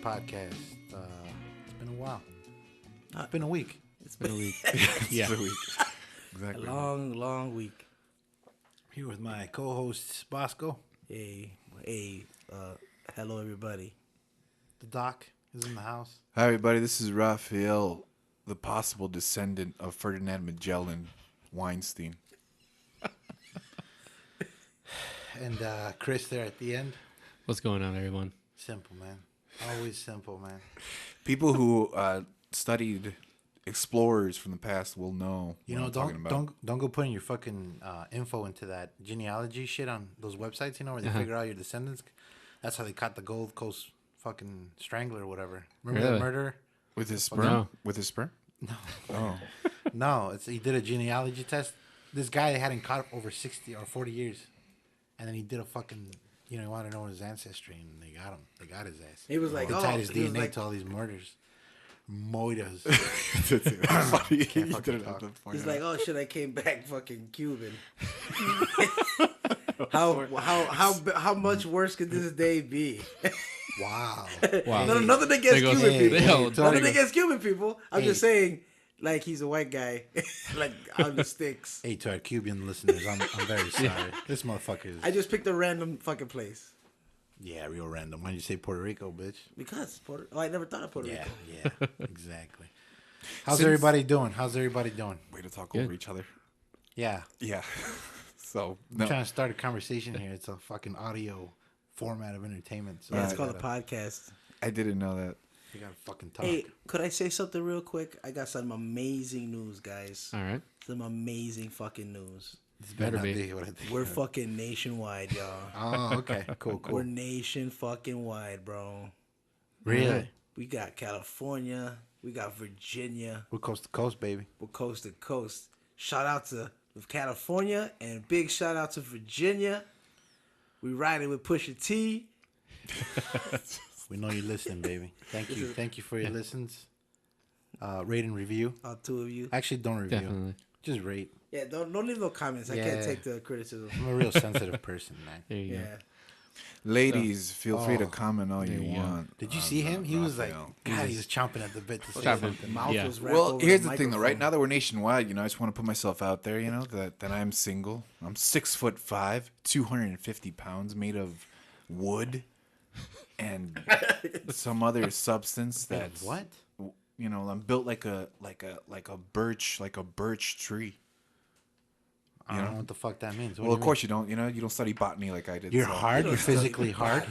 podcast. It's been a while. It's been a week. It's been a week. Yeah. It's been a week. Exactly. A long week. Here with my co-host Bosco. Hey, hello everybody. The doc is in the house. Hi, everybody. This is Raphael, the possible descendant of Ferdinand Magellan, Weinstein. And Chris there at the end. What's going on, everyone? Simple, man. Always simple, man. People who studied explorers from the past will know. You what know, I'm talking about. don't go putting your fucking info into that genealogy shit on those websites. You know, where they figure out your descendants. That's how they caught the Gold Coast fucking strangler or whatever. Remember the murderer? With his sperm. No. With his sperm. No. Oh, No, he did a genealogy test. This guy they hadn't caught over 60 or 40 years. And then he did a fucking, he wanted to know his ancestry, and they got him. They got his ass. He was like, they oh, tied his he was DNA like- to all these murders. Moidas. that's funny. He Can't did fucking it talk. at the point. He's like, oh shit, I came back fucking Cuban. how much worse could this day be? Wow. Wow. Nothing against There goes- Cuban Hey, people. hey, Totally Nothing goes- against Cuban people. I'm Hey. just saying, like he's a white guy, like on the sticks. Hey, to our Cuban listeners, I'm very sorry. This motherfucker is, I just picked a random fucking place yeah, real random. Why'd you say Puerto Rico, bitch? because Puerto. Oh, I never thought of Puerto Yeah, Rico. yeah, exactly. How's Since- everybody doing? How's everybody doing? Way to talk Good. over each other. Yeah. Yeah. So, I'm no. trying to start a conversation here. It's a fucking audio format of entertainment. So Yeah, it's I called a gotta- podcast. I didn't know that. You gotta fucking talk. Hey, could I say something real quick? I got some amazing news, guys. All right. Some amazing fucking news. This better not be. what I think. We're fucking nationwide, y'all. Oh, okay. Cool, We're cool. nation fucking wide, bro. Really? We got California. We got Virginia. We're coast to coast, baby. We're coast to coast. Shout out to California and big shout out to Virginia. We riding with Pusha T. We know you're listening, baby. Thank you. Thank you for your listens. Rate and review. All two of you. Actually, don't review. Definitely. Just rate. Yeah, don't leave no comments. I Yeah. can't take the criticism. I'm a real sensitive person, man. There you Yeah. Ladies, feel free to Oh, comment all you there you go. want. Did you see him? He was like, Raphael. God, he was chomping at the bit to say Chomping. something. Mouth Yeah. was wrapped Well, over here's the thing, though. Right microphone. now that we're nationwide, I just want to put myself out there. That I'm single. I'm 6'5", 250 pounds, made of wood and some other substance that's What? I'm built like a birch tree. I don't know what the fuck that means. What Well, do of you course you don't. You don't study botany like I did. You're so- hard? You're physically hard?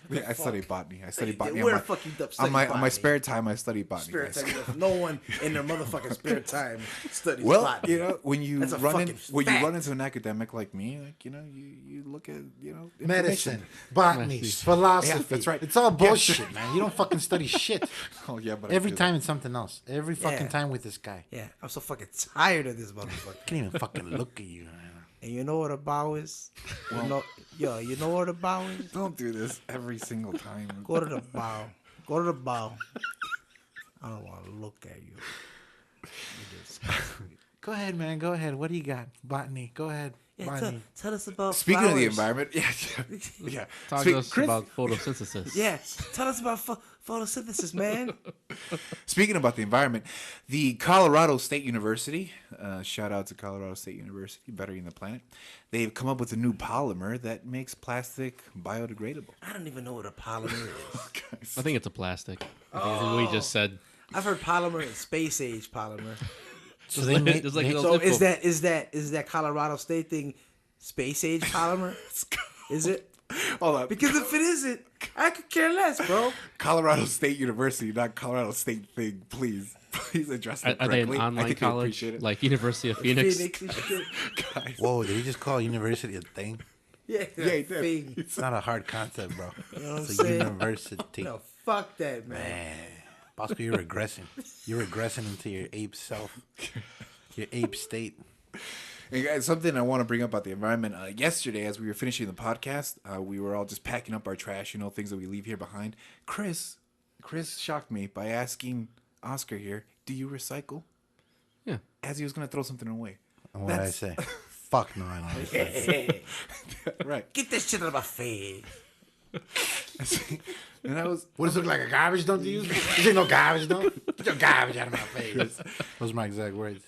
Yeah, I study botany. I study botany. Where on the fuck you up on my studying botany? spare time, I study botany. Spare guys. time. No one in their motherfucking spare time studies Well, botany. when you That's a run fucking fact. into an academic like me, you look at Medicine, information. botany, philosophy. Yeah, that's right. It's all bullshit, man. You don't fucking study shit. Oh yeah, but I Every do time it's something else. Every fucking Yeah. time with this guy. Yeah, I'm so fucking tired of this motherfucker. I can't even fucking look at you, man. And you know what a bow is? You know what a bow is? that. Don't do this every single time. Go to the bow. Go to the bow. I don't want to look at you. You disgust me. Go ahead, man. Go ahead. What do you got? Botany. Go ahead. Yeah, Botany. tell us about Speaking of the flowers. environment, yeah. Talk Speak- to us Chris- about photosynthesis. Yeah, tell us about photosynthesis, man. Speaking about the environment, the Colorado State University, shout out to Colorado State University, bettering the planet. They've come up with a new polymer that makes plastic biodegradable. I don't even know what a polymer is. I think it's a plastic. I think what we just said. I've heard polymer and space age polymer. So they made, There's like they- those So info- is that Colorado State thing space age polymer? Is it? Hold on. Because if it isn't, I could care less, bro. Colorado State University, not Colorado State thing. Please address that Are they an correctly. I online think they college appreciate it. like University of Phoenix? Phoenix and shit. Guys. whoa, did he just call university a thing? Yeah, Yeah, he did. thing. It's not a hard concept, bro. You know what I'm It's a saying? university. No, fuck that, man. Man. Bosco, you're regressing. You're regressing into your ape self. Your ape state. And guys, something I want to bring up about the environment. Yesterday, as we were finishing the podcast, we were all just packing up our trash, things that we leave here behind. Chris shocked me by asking Oscar here, "Do you recycle?" Yeah. As he was going to throw something away. And what did I say? Fuck no, I don't. Right. Get this shit out of my face. And I was, What does it look like, a garbage dump to you? This ain't no garbage dump. Get your garbage out of my face. Those are my exact words.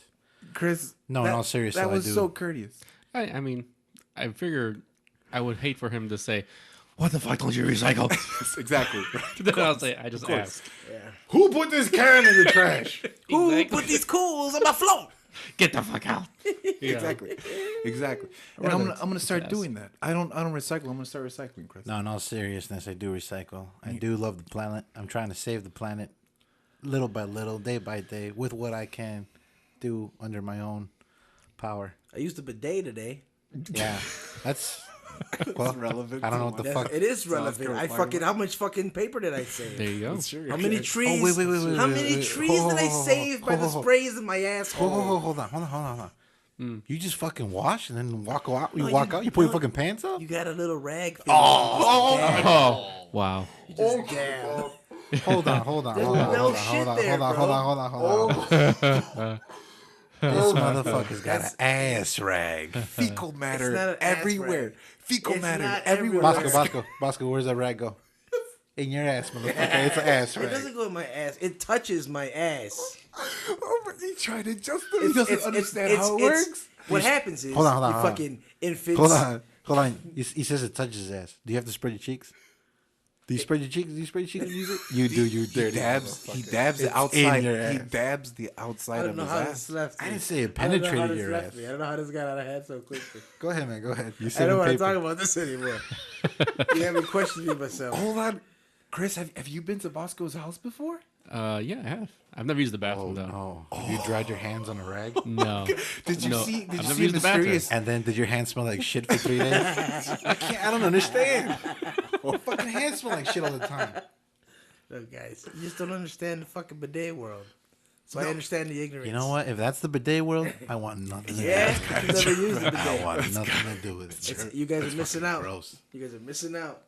Chris. No, in all seriousness, that was I do. so courteous. I mean, I figured I would hate for him to say, "What the fuck don't you recycle?" Exactly. Then I'll say, "I just asked." Who put this can in the trash? Who Exactly. put these cools on my floor? Get the fuck out. Exactly. And I'm gonna start doing that. I don't recycle. I'm gonna start recycling, Chris. No, in all seriousness, I do recycle. I do love the planet. I'm trying to save the planet little by little, day by day, with what I can do under my own power. I used a bidet today. Yeah, that's well, relevant I don't know to what the That's- fuck. It is South relevant. I Carolina. fucking. How much fucking paper did I save? There you go. How many trees? wait. How many trees did I save by the sprays in my asshole? Hold on. You just fucking wash and then walk out. You No, walk you- out. You pull your no, fucking pants up. You got a little rag thing. Oh, wow. You just dab. Hold on. This motherfucker's got an ass rag. Fecal It's matter not an ass everywhere. rag. Fecal It's matter not everywhere. everywhere. Bosco, where's that rag go? In your ass, motherfucker. It's an ass It rag. doesn't go in my ass. It touches my ass. Oh, but he tried to just. He doesn't understand how it it's- works. What happens is Hold on, you hold on. fucking infants. Hold on. He says it touches his ass. Do you have to spread your cheeks? Do you spread your cheeks? Do you spread your cheeks and use it? You do. You He dirty. dabs. He motherfucker. dabs the It's outside. in your He ass. dabs the I outside don't of know his how ass. this left me. I didn't say it I don't know how penetrated this your left ass. me. I don't know how this got out of hand so quickly. Go ahead, man. Go ahead. You I said don't want to paper. talk about this anymore. You have me questioning myself. Hold on, Chris. Have you been to Bosco's house before? Yeah, I have. I've never used the bathroom, though. No. You dried your hands on a rag? No. Did you No, see? Did I've you never see used the bathroom. mysterious? And then did your hands smell like shit for 3 days? I don't understand. Fucking hands smell like shit all the time. Look, guys, you just don't understand the fucking bidet world. So I understand the ignorance. You know what? If that's the bidet world, I want nothing to do Yeah, with it. you never used the I bidet. want nothing to do with it. It's- you guys are missing out. Gross. You guys are missing out.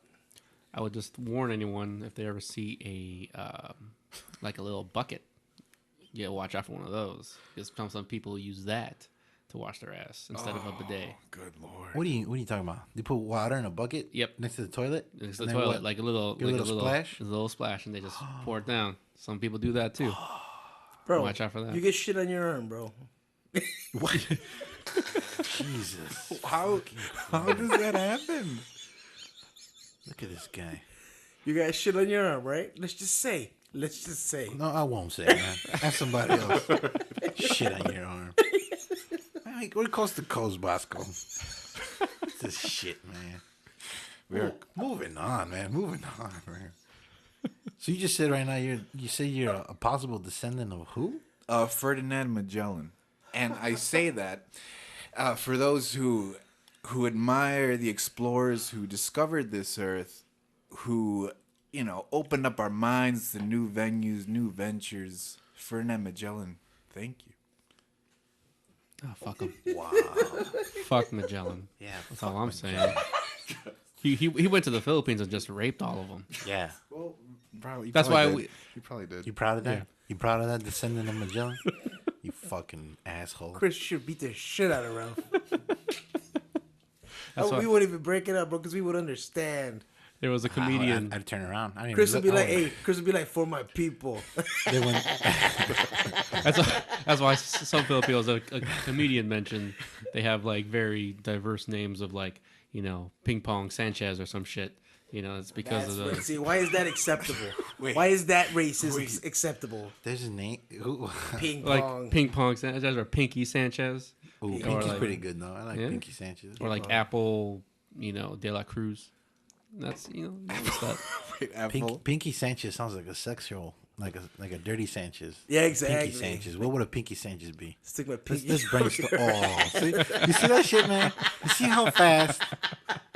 I would just warn anyone if they ever see a like a little bucket. Yeah, watch out for one of those. Because some people use that to wash their ass instead of a bidet. Good lord. What are you talking about? You put water in a bucket? Yep. Next to the toilet? It's the And then toilet, what? like a little, Give a little splash? a little splash, and they just pour it down. Some people do that too. Bro, Watch out for that. You get shit on your arm, bro. What? Jesus. How does that happen? Look at this guy. You got shit on your arm, right? Let's just say. No, I won't say it, man. Have somebody else. Shit on your arm. Man, we're coast to coast, Bosco. What's this shit, man? We're moving on, man. So you just said right now you say you're a possible descendant of who? Ferdinand Magellan, and I say that for those who admire the explorers who discovered this earth, who opened up our minds to new venues, new ventures. Ferdinand Magellan, thank you. Oh, fuck him. Wow. Fuck Magellan. Yeah. That's all I'm saying. He went to the Philippines and just raped all of them. Yeah. Well, probably. That's why did. we- He probably did. You proud of that? Yeah. You proud of that descendant of Magellan? You fucking asshole. Chris should beat the shit out of Ralph. That's we why wouldn't even break it up, bro, because we would understand. there was a comedian. I'd turn around. I didn't Chris would be even like, look- hey, Chris would be like, for my people. They went, That's why some Filipinos, a comedian mentioned, they have like very diverse names of like, Ping Pong Sanchez or some shit. It's because of the. See, why is that acceptable? Wait. Why is that racism acceptable? there's a name. Ooh, Ping Like pong. Ping Pong Sanchez or Pinky Sanchez Ooh, Or Pinky's like- pretty good though. I like Yeah? Pinky Sanchez. or like Apple, De La Cruz. That's what's that? Wait, Apple. Pinky Sanchez sounds like a sexual, like a dirty Sanchez. Yeah, exactly. Pinky Sanchez. What would a Pinky Sanchez be? Stick my Let's, pinky. let's brainstorm. Oh, see, you see that shit, man? You see how fast?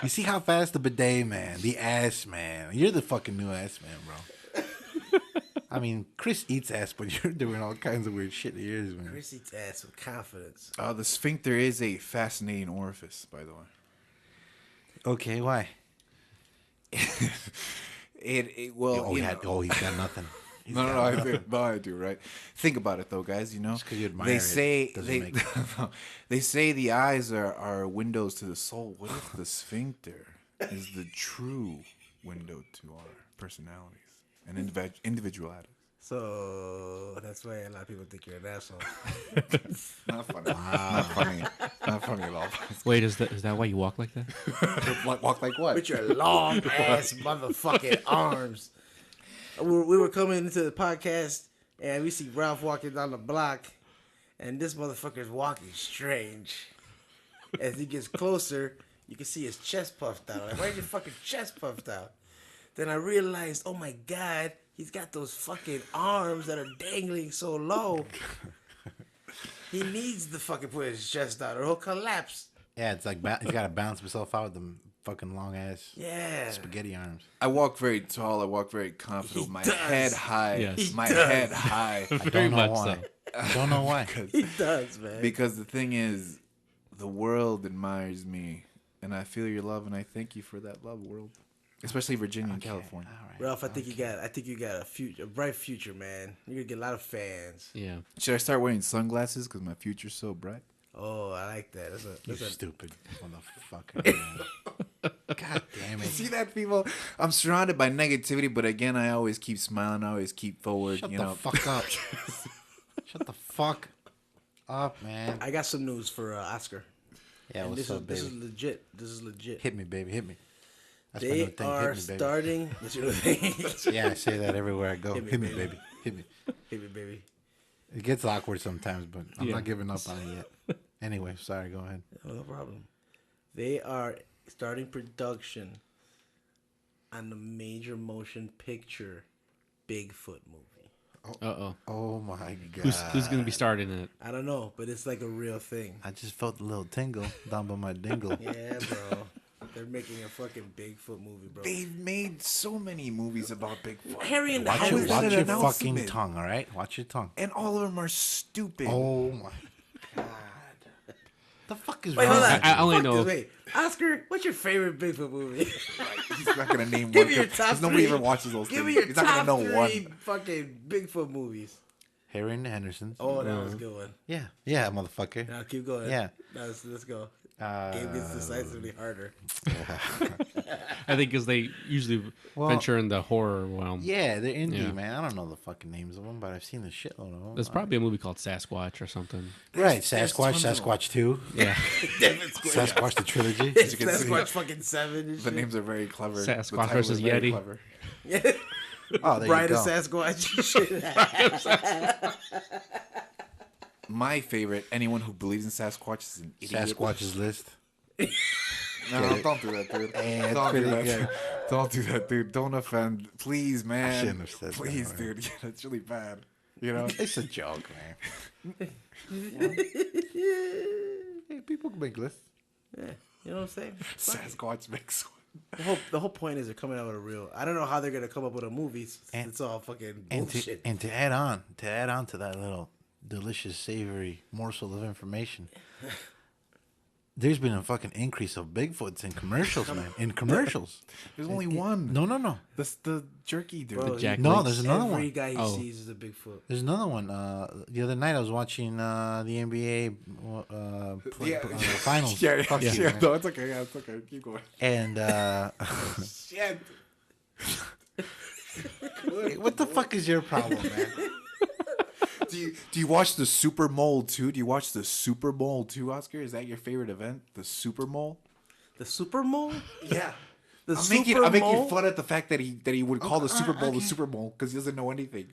You see how fast the bidet man, the ass man. You're the fucking new ass man, bro. I mean, Chris eats ass, but you're doing all kinds of weird shit to yours, man. Chris eats ass with confidence. The sphincter is a fascinating orifice, by the way. Okay, why? Well, Oh, he's got nothing. He's No, got I nothing. do. No, I do. Right. Think about it, though, guys. Just 'cause you admire they it say doesn't make they say the eyes are windows to the soul. What if the sphincter is the true window to our personalities and individuality. So that's why a lot of people think you're an asshole. Not funny. Not funny. Not funny at all. Wait, is that why you walk like that? Walk like what? With your long ass motherfucking arms. We were coming into the podcast and we see Ralph walking down the block, and this motherfucker's walking strange. As he gets closer, you can see his chest puffed out. Like, why is your fucking chest puffed out? Then I realized, oh my god, he's got those fucking arms that are dangling so low. He needs to fucking put his chest out or he'll collapse. Yeah, it's like he's got to balance himself out with them fucking long ass spaghetti arms. I walk very tall. I walk very confident. He My does. head high. Yes. My He does. head high. I Very don't know much why. so. I don't know why. He does, man. Because the thing is, the world admires me, and I feel your love, and I thank you for that love, world. Especially Virginia and California. All right. Ralph, I think you got a bright future, man. You're gonna get a lot of fans. Yeah. Should I start wearing sunglasses because my future's so bright? Oh, I like that. You That's a stupid motherfucker. Man. God damn it. See that, people? I'm surrounded by negativity, but again, I always keep smiling. I always keep forward. Shut you the know, fuck up. Shut the fuck up, man. I got some news for Oscar. Yeah, And what's this up, is baby? legit. This is legit. Hit me, baby. Hit me. That's my They new thing. are Hit me, baby. starting. That's your new thing. Yeah, I say that everywhere I go. Hit me, Hit me, baby. baby. Hit me. Hit me, baby. It gets awkward sometimes, but I'm Yeah. not giving up on it yet. Anyway, sorry. Go ahead. Oh, no problem. They are starting production on the major motion picture Bigfoot movie. Uh-oh. Oh my god. Who's going to be starting it? I don't know, but it's like a real thing. I just felt a little tingle down by my dingle. Yeah, bro. They're making a fucking Bigfoot movie, bro. they've made so many movies about Bigfoot. Harry and the Watch How your, is watch that your an fucking announcement? tongue, all right? Watch your tongue. And all of them are stupid. Oh my god. The fuck is Wait, wrong? hold on. with you? I only Fuck know- this. Wait, Oscar, what's your favorite Bigfoot movie? He's not gonna name Give one me your because top nobody three. ever watches those Give things. me your He's not top gonna know one. three fucking Bigfoot movies. Harry and the Hendersons. Oh, that was a good one. Yeah, motherfucker. Now keep going. Yeah. Now let's go. Game gets decisively harder. I think because they usually Well, venture in the horror realm. Yeah, they're indie, Yeah. man. I don't know the fucking names of them, but I've seen the shitload of them. There's probably a movie called Sasquatch or something. Right, there's Sasquatch, tons of them. Sasquatch 2, Yeah. Sasquatch the trilogy. As you can see, Sasquatch fucking 7 and the shit. names are very clever. Sasquatch The title versus is very Yeti. clever. Yeah. Oh, there Brian you and go. Sasquatch shit. My favorite, anyone who believes in Sasquatch is an idiot. Sasquatch's list. No, don't do that, dude. it's Don't do pretty that. good. Don't do that, dude. Don't offend. Please, man. shouldn't have said that, Please, right? dude. Yeah, that's really bad. You know? It's a joke, man. Hey, people can make lists. Yeah. You know what I'm saying? Sasquatch makes one. The whole point is they're coming out with a real. I don't know how they're gonna come up with a movie. And- It's all fucking And bullshit. to add on to that little delicious, savory morsel of information, there's been a fucking increase of Bigfoots in commercials, man. In commercials. There's only one. No. That's the jerky, dude. Bro, Jack No, Links. there's another Every one. guy he Oh. sees is a Bigfoot. There's another one. The other night I was watching the NBA finals. Yeah, Fuck yeah, you, yeah. man. No, it's okay. Yeah, it's okay. Keep going. And Shit. what the fuck is your problem, man? Do you watch the Super Bowl too? Do you watch the Super Bowl too, Oscar? Is that your favorite event? The Super Bowl? The Super Bowl? Yeah. The I'm Super making Bowl? fun at the fact that he would call the Super Bowl the okay. Super Bowl because he doesn't know anything.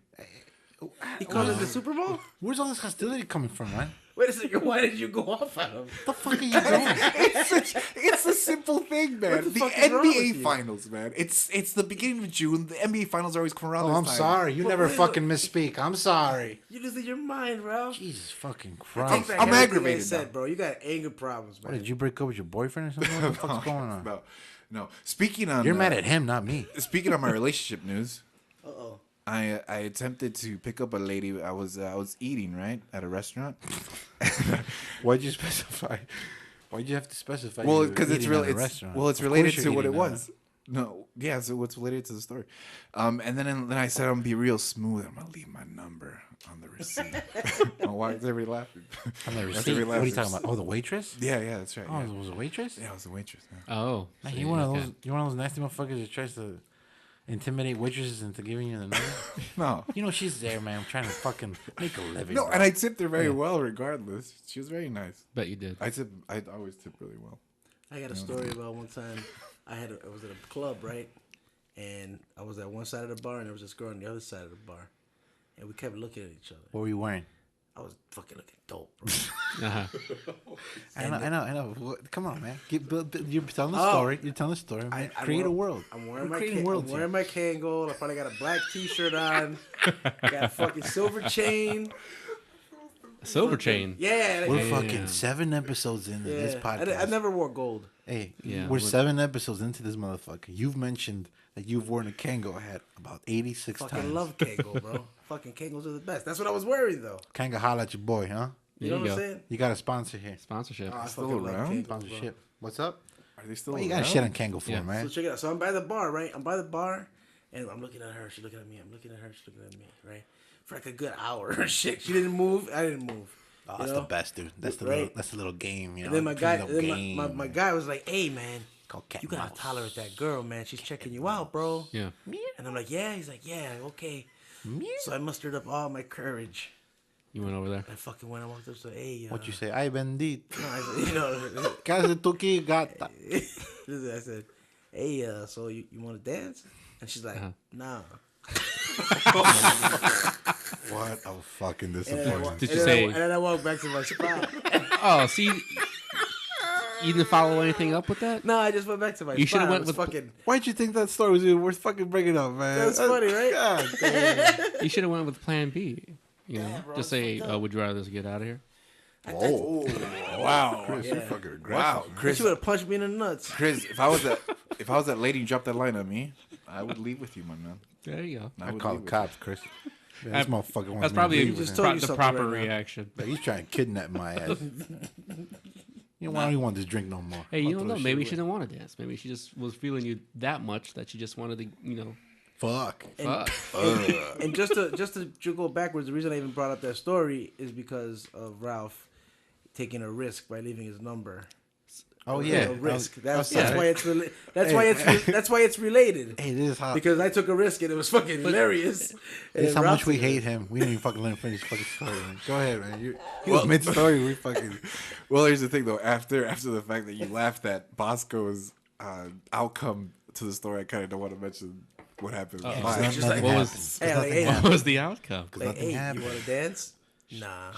He called it the Super Bowl? Where's all this hostility coming from, man? Wait a second. Why did you go off on him? What the fuck are you doing? It's a simple thing, man. What the The fuck is wrong with NBA you? Finals, man. It's the beginning of June. The NBA Finals are always coming around. Oh, this I'm time. sorry. You But never wait, fucking misspeak. I'm sorry. You losing your mind, Ralph. Jesus fucking Take Christ. back I'm everything I aggravated said, now. bro. You got anger problems, man. What, did you break up with your boyfriend or something? What the fuck's going on? No. Speaking on You're mad at him, not me. Speaking on my relationship news, Uh-oh. I attempted to pick up a lady. I was eating right at a restaurant. Why'd you specify? Why'd you have to specify? Well, you were because it's eating real. at a It's restaurant? well, it's Of related course to you're what it eating at a- was. No, yeah. So what's related to the story? And then I said I'm gonna be real smooth. I'm gonna leave my number on the receipt. Oh, why is everybody laughing? On the That's receipt. everybody What are you laughing. talking about? Oh, the waitress? Yeah, that's right. Oh, Yeah, it was a waitress? yeah, it was a waitress. Yeah. Oh, Man, so you one of okay. those? You one of those nasty motherfuckers that tries to intimidate waitresses into giving you the number? No, You know she's there, man. I'm trying to fucking make a living. no, bro. and I tipped her very well, regardless. She was very nice. Bet you did. I always tip really well. I got a story about one time I was at a club, right? And I was at one side of the bar and there was this girl on the other side of the bar. And we kept looking at each other. What were you wearing? I was fucking looking dope, bro. Uh-huh. I know. Come on, man. You're telling the Oh. story. You're telling the story, man. Create a world. I'm wearing We're my creating worlds I'm here. wearing my Kangol. I probably got a black t-shirt on. Got a fucking silver chain. Silver chain. Yeah. We're yeah. fucking 7 episodes into this podcast. I never wore gold. Hey, Yeah, we're but- 7 episodes into this motherfucker. You've mentioned that you've worn a Kango hat about 86 Fucking times. love Kangol, bro. Fucking Kangols are the best. That's what I was wearing, though. Kango holla at your boy, huh? You There know you what I'm go. saying? You got a sponsor here. Sponsorship. I Still fucking love around? Kangol, bro. Sponsorship. What's up? Are they still? What you got around? shit on Kango for, Yeah. So man? check it out. So I'm by the bar, right? I'm by the bar, and I'm looking at her. She's looking at me. I'm looking at her. She's looking at me, right? For like a good hour. Shit. She didn't move. I didn't move. Oh, You that's know? the best, dude. That's the Right. little game, you know. And then my guy, little then game, my man. guy was like, "Hey, man, Called cat you gotta mouse. tolerate that girl, man. She's checking you out, bro." Yeah. And I'm like, "Yeah." He's like, "Yeah, okay." Meow. So I mustered up all my courage. You went over there. I fucking went. I walked up to, "Hey, What you say? Ay, bendito. No, I said, you know, Casi tu aquí, gata. I said, "Hey, so you want to dance?" And she's like, "Nah." What a fucking And then I disappointment. walked- Did and you then I say- wa- and then I walked back to my spot. Oh, see, you didn't follow anything up with that? No, I just went back to my You spot. shoulda I went was with- fucking. Why'd you think that story was even worth fucking bringing up, man? That's funny, right? God damn. You should have went with Plan B. You know, bro, just it's say, fucked up. "Would you rather just get out of here?" Oh, Wow, Chris, you're fucking aggressive. wow, Chris. She would have punched me in the nuts. Chris, if I was that lady and dropped that line on me, I would leave with you, my man. There you go. I I would call leave the with cops, Chris. Yeah, this motherfucker wants That's me to probably leave with just him. told you the something proper right now. reaction. Like, he's trying to kidnap my ass. You know, why don't you want this drink no more? Hey, I'll you don't throw know. this Maybe shit she didn't want to dance. Maybe she just was feeling you that much that she just wanted to, you know, away. Fuck. fuck. And just to go backwards, the reason I even brought up that story is because of Ralph taking a risk by leaving his number. Oh, Yeah, yeah. a risk. That's yeah. why it's that's why it's related. Hey, this is how. Because I took a risk and it was fucking hilarious. This is And how Ralph much we took a hate him. We didn't even fucking let him finish fucking story. Man. Go ahead, man. He was mid-story. We fucking. Well, here's the thing, though. After the fact that you laughed at Bosco's outcome to the story, I kind of don't want to mention what happened. with mine. It's just like, What Nothing was- happened. Hey, like, Nothing hey, What happened. was the outcome? like, Nothing hey, happened. you want to dance? Nah.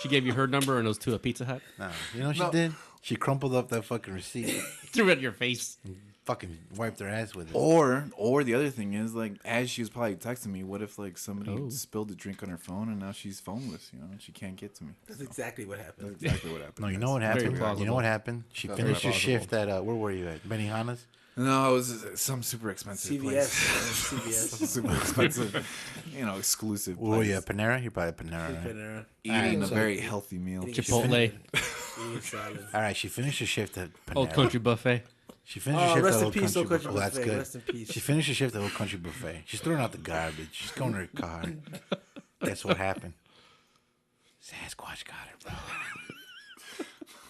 She gave you her number and those two at Pizza Hut. Nah, you know what she did? She crumpled up that fucking receipt, Threw it in your face. fucking wiped her ass with it. Or the other thing is, like, as she was probably texting me, what if, like, somebody Oh. spilled a drink on her phone and now she's phoneless, you know, and she can't get to me. That's exactly what happened. That's exactly what happened. No, you know what happened? You plausible. know what happened? She That's finished her very shift at where were you at? Benihana's. No, it was some super expensive CVS. place. CVS. Super expensive, exclusive Where were place. you at Panera? You're probably at Panera. Right? Eating a so- very healthy meal. Eating Chipotle. Eating salad. All right, she finished her shift at Panera. Old Country Buffet. She finished her Oh, shift rest at in Old peace, Country Old Country Buffet. Oh, that's Buffet. good. Rest in peace. She finished her shift at Old Country Buffet. She's throwing out the garbage. She's going to her car. Guess what happened? Sasquatch got her, bro.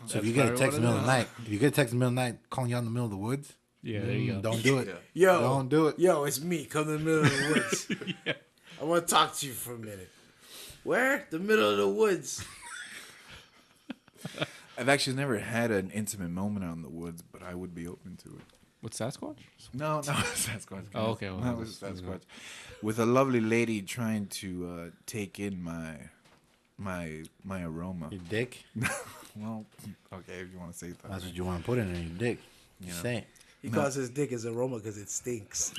So if you get a text in the middle of the night, calling you out in the middle of the woods, Yeah, there you go. don't do it. Yo, Don't do it. Yo, it's me. Come to the middle of the woods. I want to talk to you for a minute. Where? The middle of the woods. I've actually never had an intimate moment out in the woods, but I would be open to it. With Sasquatch? No, Sasquatch. Oh, okay, well, That was Sasquatch. With a lovely lady trying to take in my aroma. Your dick. Well, okay, if you want to say it that That's way. what you want to put in your dick. You say it. He calls his dick his aroma because it stinks.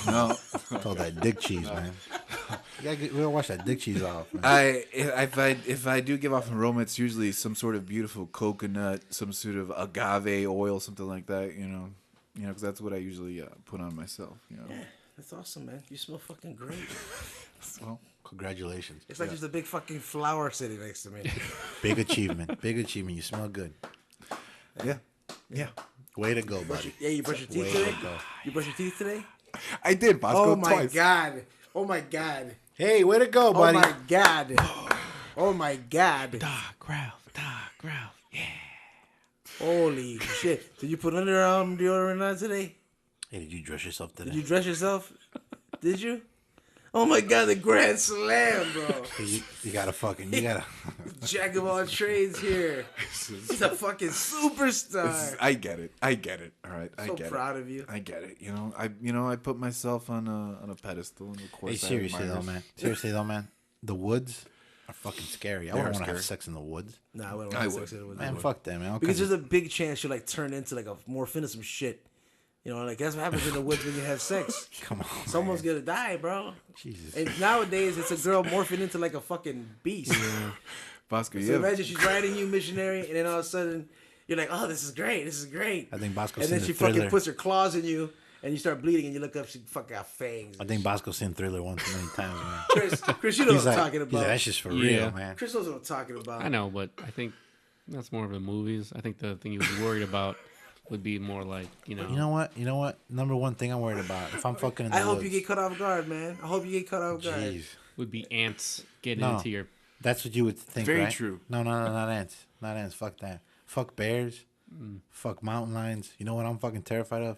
No, It's all that dick cheese, man. We gotta wash that dick cheese off, man. if I do give off an aroma, it's usually some sort of beautiful coconut, some sort of agave oil, something like that. Because that's what I usually put on myself. Yeah, that's awesome, man. You smell fucking great. Well, Congratulations. It's like there's a big fucking flower sitting next to me. Big achievement. Big achievement. You smell good. yeah. Way to go, buddy. Yeah, you brush your teeth Way today? to go. You brush your teeth today? I did, Bosco, Oh my twice. god. Oh my god. Hey, way to go, Oh buddy. my god. Oh my god. Doc Ralph. Yeah. Holy shit. Did you put underarm deodorant on today? Hey, did you dress yourself today? Did you dress yourself? Did you? Oh my god, the grand slam, bro. You gotta. Jack of all trades here. He's a fucking superstar. I get it. All right, I So get it. proud of you. I get it. I put myself on a pedestal, and of course, Hey, seriously though, man. The woods are fucking scary. I wouldn't want to have sex in the woods. Nah, I wouldn't I want would. sex with Man, fuck that, man. Because there's a big chance you'll like turn into like a morph into some shit. You know, like that's what happens in the woods when you have sex. Come on, Someone's gonna die, bro. Jesus. And nowadays it's a girl morphing into like a fucking beast. Bosco, So imagine she's riding you, missionary, and then all of a sudden you're like, "Oh, this is great. I think Bosco's And then seen she the fucking Thriller. puts her claws in you, and you start bleeding, and you look up, she fucking got fangs. I think Bosco's seen Thriller one too many times, man. Chris, you know He's what I'm like, talking he's about. like, that's just for Yeah. real, man. Chris knows what I'm talking about. I know, but I think that's more of the movies. I think the thing you was worried about would be more like, You know what? Number one thing I'm worried about, if I'm fucking in the I hope woods, you get caught off guard, man. I hope you get caught off guard. Jeez. would be ants getting No. into your. That's what you would think, Very right? true. No, not ants. Not ants. Fuck that. Fuck bears. Fuck mountain lions. You know what I'm fucking terrified of?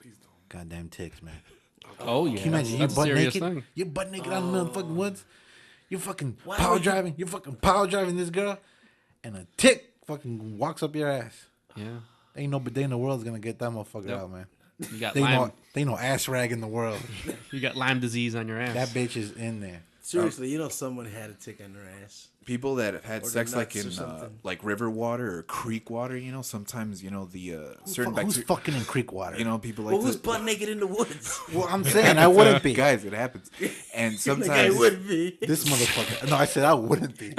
please don't. Goddamn ticks, man. Oh yeah, Can you imagine you that's a butt serious naked? thing. You're butt naked out in the middle of the fucking woods. You're fucking Why power would you- driving. You're fucking power driving this girl, and a tick fucking walks up your ass. Yeah, Ain't no bidet in the world's gonna get that motherfucker Nope. out, man. you got They know ass rag in the world. You got Lyme disease on your ass. That bitch is in there. Seriously, you know someone had a tick on their ass. People that have had Or sex the like nuts or in something. like river water or creek water, sometimes the certain Who's bacteria. fucking in creek water? People like Well, who's to, butt naked in the woods? Well, I'm saying I wouldn't be. guys. It happens, and Like I sometimes would be. This motherfucker. No, I said I wouldn't be.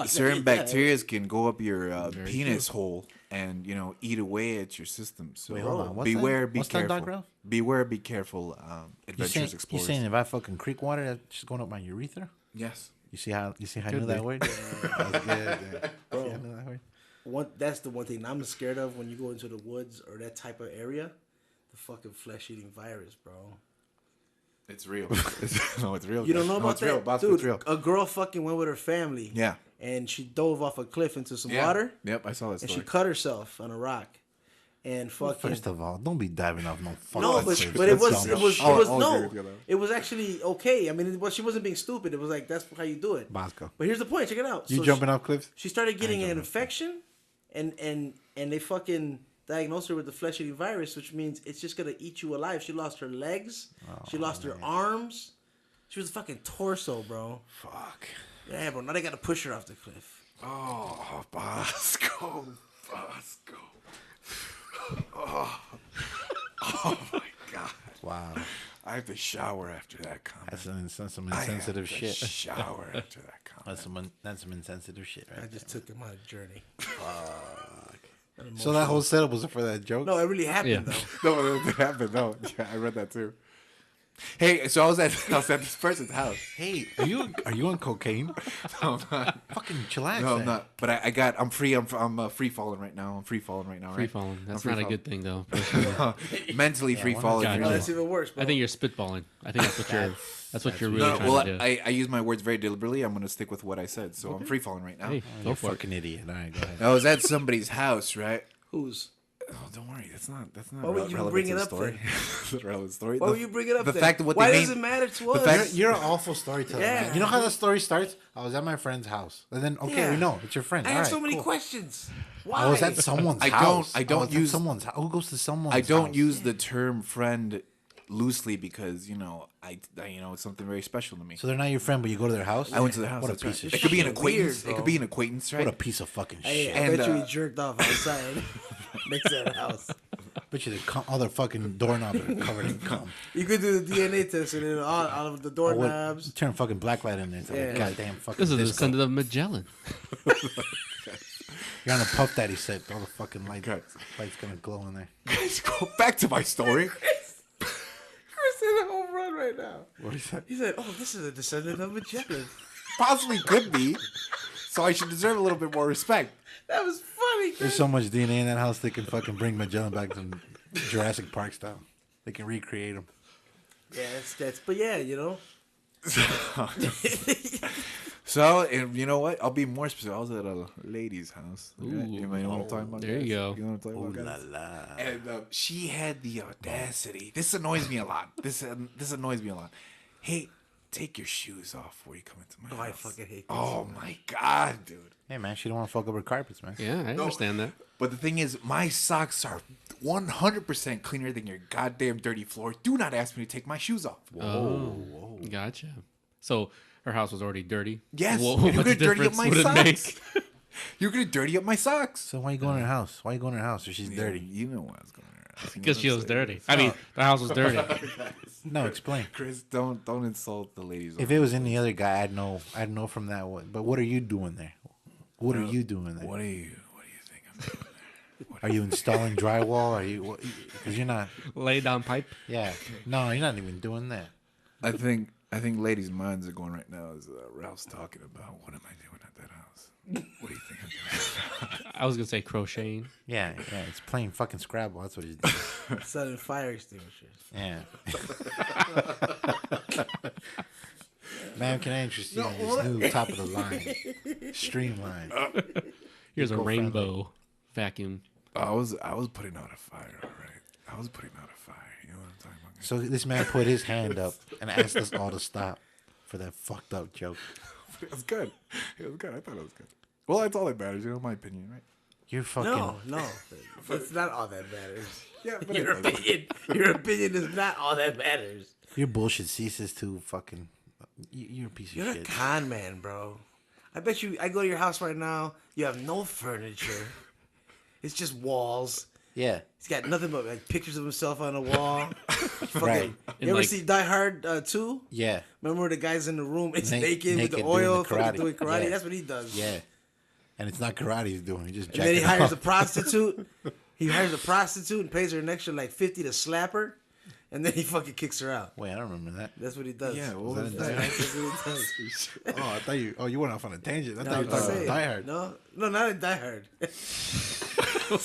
certain bacteria can go up your penis hole and eat away at your system. So Wait, hold on. What's beware, that? be What's that, careful. Doc Ralph? Beware, be careful. You Adventurous explorers. saying if I fucking creek water, that's just going up my urethra? Yes. You see how I Could knew that be. word? That was good, yeah. Bro. See how I knew that word? That's the one thing I'm scared of when you go into the woods or that type of area. The fucking flesh-eating virus, bro. It's real. No, it's real. You don't know about it's real. that? Bosco, Dude, it's real. a girl fucking went with her family. Yeah. And she dove off a cliff into some Yeah. water. Yep, I saw that And story. she cut herself on a rock. And fucking... First of all, don't be diving off no fucking No, cliff. but it That's was dumb. no. It was actually okay. I mean, she wasn't being stupid. It was like that's how you do it. Bosco. But here's the point. Check it out. You So jumping off cliffs? She started getting an jumping. infection, and they fucking diagnosed her with the flesh-eating virus, which means it's just gonna eat you alive. She lost her legs. She lost her arms. She was a fucking torso, bro. Fuck. Yeah, bro. Now they gotta push her off the cliff. Oh, Bosco. Oh my God. Wow. I have to shower after that comment. That's some I have insensitive to shit. shower after that comment. That's some insensitive shit, I right? just took him on a journey. So that whole setup was for that joke? No, it really happened Yeah. though. No, it happened. No, yeah, I read that too. Hey, so I was at this person's house. Hey, are you on cocaine? No, I'm not. Fucking chillax. No, I'm man. not. But I'm free. I'm free falling right now. I'm free falling right now. Free Right? falling. That's I'm not a free good thing though. personally. Mentally free falling. God, No, really. that's even worse, bro. I think you're spitballing. I think that's what you're really No, trying well, to do. I use my words very deliberately. I'm going to stick with what I said. So I'm free falling right now. Hey, You're go a for it. fucking idiot. All right, go ahead. I was at somebody's house, right? Who's? Oh, don't worry. That's not. Why would you bring it up story. That's a relevant story. Why would you bring it up? The then? fact of what Why they does named- it matter to the us? fact- You're an awful storyteller, Yeah. man. You know how the story starts? I was at my friend's house. And then, okay, Yeah. we know. It's your friend. I All have right, so many cool. questions. Why? I was at someone's I house. don't was at use- someone's house. Who goes to someone's I don't house? use the term friend loosely because I it's something very special to me. So they're not your friend, but you go to their house? I went to the house. What a that's piece right. of It could be an shit. acquaintance. Weird, It could be an acquaintance, right? What a piece of fucking Hey, shit. I And, bet you he jerked off outside next to that house. Bet you the other fucking doorknobs are covered in cum. You could do the DNA test and then all of the I would doorknobs. turn fucking blacklight in there. It's like Yeah. a goddamn fucking This is the disco. descendant of Magellan. You're on a puff daddy set. All the fucking lights gonna glow in there. Guys, go back to my story. Chris in a home run right now. What is that? He said, "Oh, this is a descendant of Magellan." Possibly could be. So I should deserve a little bit more respect. That was funny. funny. There's so much DNA in that house they can fucking bring Magellan back to Jurassic Park style. They can recreate him. Yeah, that's. But yeah, you know. So, and you know what? I'll be more specific. I was at a lady's house. Ooh. You know what I'm talking about? There guys? you go. You know what I'm talking about, guys? And she had the audacity. This annoys me a lot. This annoys me a lot. Hey, take your shoes off before you come into my house. I fucking hate this. Oh my god, dude. Hey man, she don't want to fuck up her carpets, man. Yeah, I understand that. But the thing is, my socks are 100% cleaner than your goddamn dirty floor. Do not ask me to take my shoes off. Whoa. Gotcha. So her house was already dirty. Yes, Whoa, and you're what gonna dirty up my difference would it socks. make? You're gonna dirty up my socks. So why you going in her house? Why you going in her house if she's dirty? You know why I was going there. Because she was dirty. I mean, the house was dirty. No, explain. Chris, don't insult the ladies. If it was any other guy, I'd know from that one. But what are you doing there? What are you doing there? What do you think I'm doing there? Are you installing drywall? Are you? Because you're not. Lay down pipe. Yeah. No, you're not even doing that. I think ladies' minds are going right now as Ralph's talking about what am I doing at that house? What do you think I'm doing? I was gonna say crocheting. Yeah. It's playing fucking Scrabble. That's what he's doing. Selling fire extinguishers. Yeah. Ma'am, can I interest you in this new top of the line, streamline? Here's a Eco-friendly. rainbow vacuum. I was putting out a fire, all right. I was putting out a fire. You know what I'm talking about? So this man put his hand up and asked us all to stop for that fucked up joke. It was good. It was good. I thought it was good. Well, that's all that matters. You know, my opinion, right? You're fucking. No, that's not all that matters. Yeah, but Your opinion is not all that matters. Your bullshit ceases to fucking. You're a piece of You're a shit. con man, bro. I bet you. I go to your house right now. You have no furniture. It's just walls. Yeah. He's got nothing but like pictures of himself on the wall. Right. You And, ever like- see Die Hard 2? Yeah. Remember where the guy's in the room? It's naked naked with the doing oil, the fucking karate. doing karate. Yeah. That's what he does. Yeah. And it's not karate he's doing. He just And then he jacking hires a off. prostitute. He hires a prostitute and pays her an extra like 50 to slap her, and then he fucking kicks her out. Wait, I don't remember that. That's what he does. Yeah, what Was was that in that? Die Hard? That's what he does. Oh, I thought you. Oh, you went off on a tangent. I No, thought I'm you were just talking about saying. Die Hard. No, not in Die Hard. I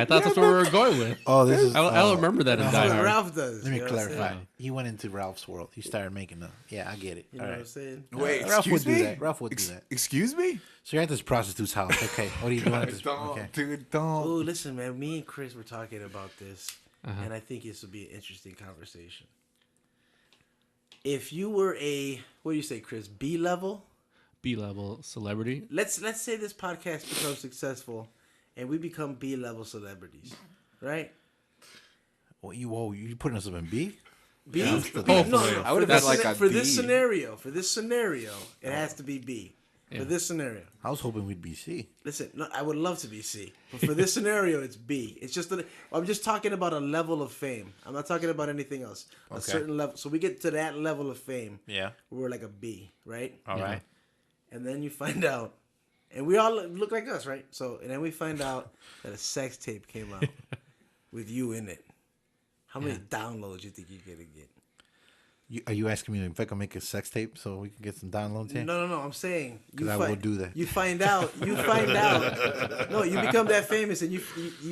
thought that's where we were going with. Oh, this is. I don't remember that in That's Die what Hard. Ralph does. Let me you know what I'm clarify. saying? He went into Ralph's world. He started making the. Yeah, I get it. You know All what I'm right. saying? Wait, Ralph would excuse do me? that. Ralph would do that. Excuse me? So you're at this prostitute's house. Okay. What are you doing at this? Don't, Okay. dude, don't. Oh, listen, man. Me and Chris were talking about this, and I think this will be an interesting conversation. If you were a, what do you say, Chris? B level. B-level celebrity. Let's say this podcast becomes successful, and we become B level celebrities, right? Whoa, you putting us up in B? B. Hopefully. No. I would've been like a for this B. scenario. For this scenario, it has to be B. Yeah. For this scenario. I was hoping we'd be C. Listen, no, I would love to be C, but for this scenario, it's B. It's just that I'm just talking about a level of fame. I'm not talking about anything else. A certain level. So we get to that level of fame. Yeah. We're like a B, right? All right. And then you find out, and we all look like us, right? So, and then we find out that a sex tape came out with you in it. How many downloads you think you're gonna get? Are you asking me if I can make a sex tape so we can get some downloads here? No. I'm saying you 'Cause I will do that. You find out. No, you become that famous, and you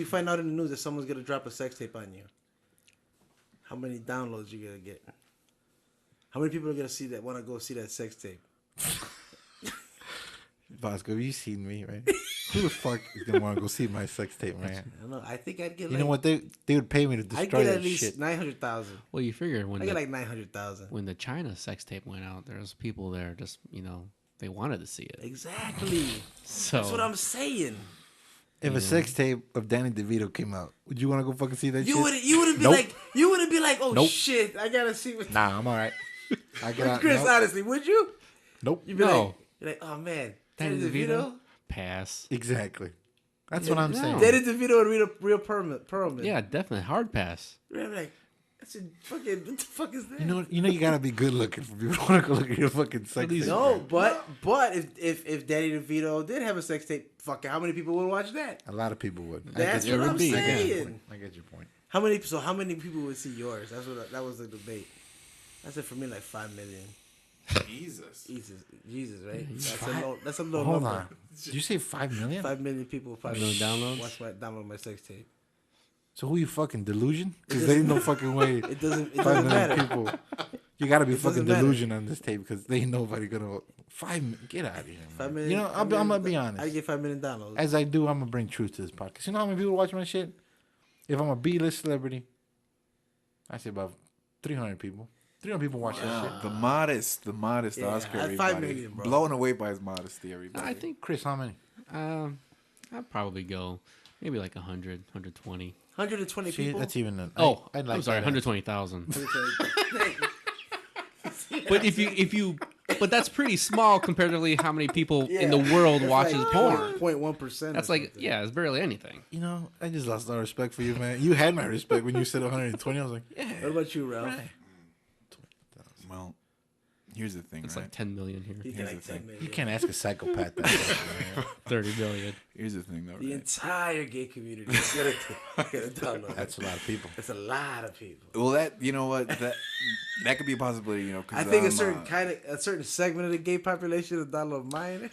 find out in the news that someone's gonna drop a sex tape on you. How many downloads you gonna get? How many people are gonna see that? Want to go see that sex tape? Bosco, have you seen me, right? Who the fuck is gonna want to go see my sex tape, man? I don't know. I think I'd get. You know what? They would pay me to I'd destroy get that at least shit. 900,000. Well, you figure when I get like 900,000. when the China sex tape went out, there's people there just they wanted to see it. Exactly. So That's what I'm saying. If a sex tape of Danny DeVito came out, would you want to go fucking see that You shit? wouldn't be Nope. like oh Nope. shit, I gotta see what. Nah, I'm all right. I get out. Chris, Nope. honestly, would you? Nope. You'd be No. like, oh man, Danny Danny DeVito? DeVito. Pass. Exactly. That's what I'm no. saying. Danny DeVito and real Perlman. Yeah, definitely hard pass. I'd be like, that's a fucking. What the fuck is that? You know, you gotta be good looking for people to want to go look at your fucking sex tape. No, but if Danny DeVito did have a sex tape, fuck it, how many people would watch that? A lot of people would. That's it what would I'm be, yeah. saying. I get your point. How many people would see yours? That was the debate. I said for me like 5 million. Jesus. Jesus, right? That's a low Hold number. on. Did you say 5 million? 5 million people probably million downloads? download my sex tape. So who you fucking delusion? Because there ain't no fucking way. It doesn't 5 million matter. people. You gotta be It fucking doesn't matter. delusion on this tape because there ain't nobody gonna. Get out of here, man. 5 million. You know, I'm gonna be honest. I get 5 million downloads. As I do, I'm gonna bring truth to this podcast. You know how many people watch my shit? If I'm a B-list celebrity, I say about 300 people. 300 people watch that shit. The modest Yeah, Oscar, at 5 everybody. million, bro. Blown away by his modesty, everybody. I think Chris, how many? I'd probably go maybe like 100, 120. 120 See, people. that's even. I'm sorry, 120,000. But but that's pretty small comparatively how many people in the world watches porn. 0.1%. That's like, it's barely anything. You know, I just lost all respect for you, man. You had my respect when you said 120. I was like, yeah. What about you, Ralph? Right. Well, here's the thing, It's right? like 10 million here. He's Here's like the thing. 10 million. You can't ask a psychopath that. Man. 30 million. Here's the thing, though, The right? entire gay community is gonna download. That's a lot of people. That's a lot of people. Well, you know what, that could be a possibility, you know. 'Cause I think a certain segment of the gay population will download mine.